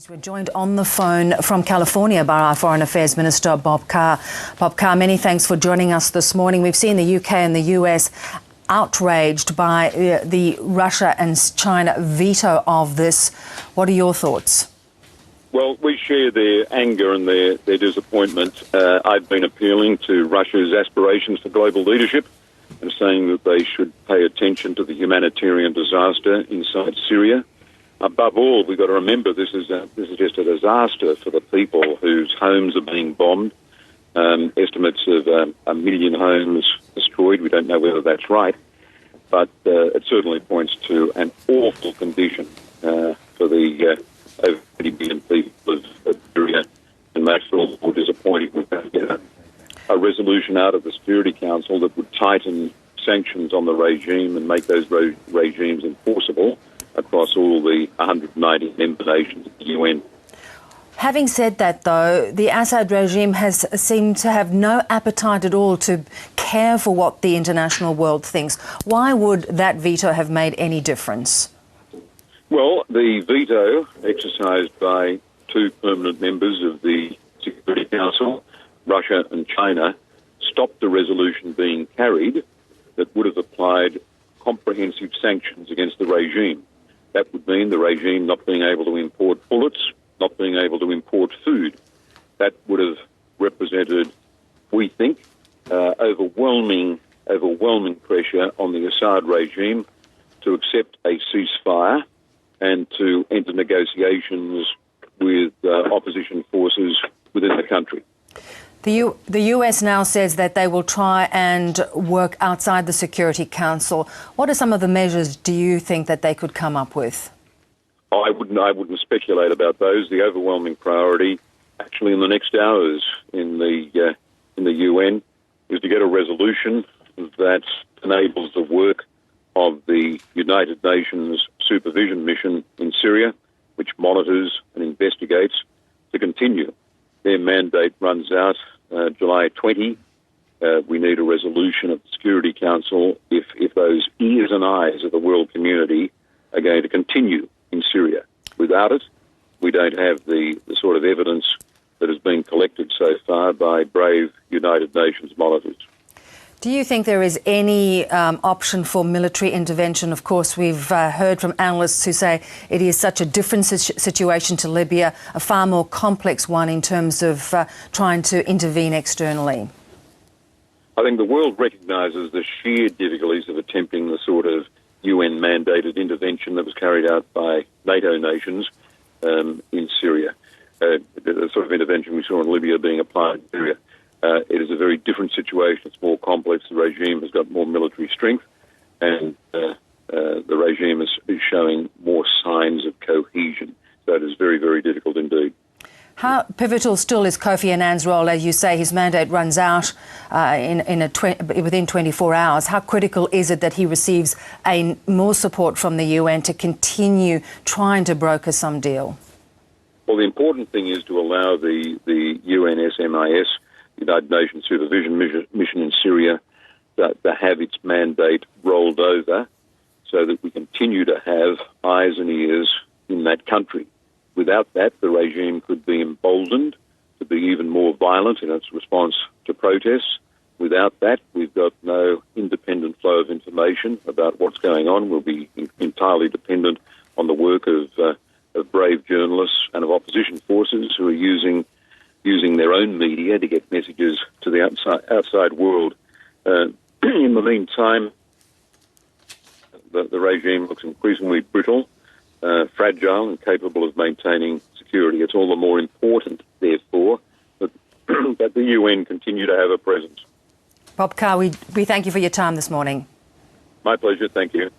We're joined on the phone from California by our Foreign Affairs Minister Bob Carr. Bob Carr, many thanks for joining us this morning. We've seen the UK and the US outraged by the Russia and China veto of this. What are your thoughts? Well, we share their anger and their disappointment. I've been appealing to Russia's aspirations for global leadership and saying that they should pay attention to the humanitarian disaster inside Syria. Above all, we've got to remember this is just a disaster for the people whose homes are being bombed. Estimates of 1 million homes destroyed. We don't know whether that's right, but it certainly points to an awful condition for the over 30 million people of Syria, and makes it all more disappointing. We can't get a resolution out of the Security Council that would tighten sanctions on the regime and make those regimes enforceable across all the 190 member nations of the UN. Having said that, though, the Assad regime has seemed to have no appetite at all to care for what the international world thinks. Why would that veto have made any difference? Well, the veto exercised by two permanent members of the Security Council, Russia and China, stopped the resolution being carried that would have applied comprehensive sanctions against the regime. That would mean the regime not being able to import bullets, not being able to import food. That would have represented, we think, overwhelming pressure on the Assad regime to accept a ceasefire and to enter negotiations with opposition forces within the country. The US now says that they will try and work outside the Security Council. What are some of the measures do you think that they could come up with? I wouldn't speculate about those. The overwhelming priority, actually, in the next hours in the UN, is to get a resolution that enables the work of the United Nations supervision mission in Syria, which monitors and investigates, to continue. Their mandate runs out July 20. We need a resolution of the Security Council if those ears and eyes of the world community are going to continue in Syria. Without it, we don't have the sort of evidence that has been collected so far by brave United Nations monitors. Do you think there is any option for military intervention? Of course, we've heard from analysts who say it is such a different situation to Libya, a far more complex one in terms of trying to intervene externally. I think the world recognises the sheer difficulties of attempting the sort of UN-mandated intervention that was carried out by NATO nations in Syria. The sort of intervention we saw in Libya being applied in Syria. It is a very different situation. It's more complex. The regime has got more military strength, and the regime is showing more signs of cohesion. So it is very, very difficult indeed. How pivotal still is Kofi Annans' role? As you say, his mandate runs out within 24 hours. How critical is it that he receives more support from the UN to continue trying to broker some deal? Well, the important thing is to allow the UNSMIS, United Nations Supervision Mission in Syria, to have its mandate rolled over so that we continue to have eyes and ears in that country. Without that, the regime could be emboldened to be even more violent in its response to protests. Without that, we've got no independent flow of information about what's going on. We'll be entirely dependent on the work of brave journalists and of opposition forces who are using their own media to get messages to the outside world. In the meantime, the regime looks increasingly brittle, fragile and capable of maintaining security. It's all the more important, therefore, that the UN continue to have a presence. Bob Carr, we thank you for your time this morning. My pleasure. Thank you.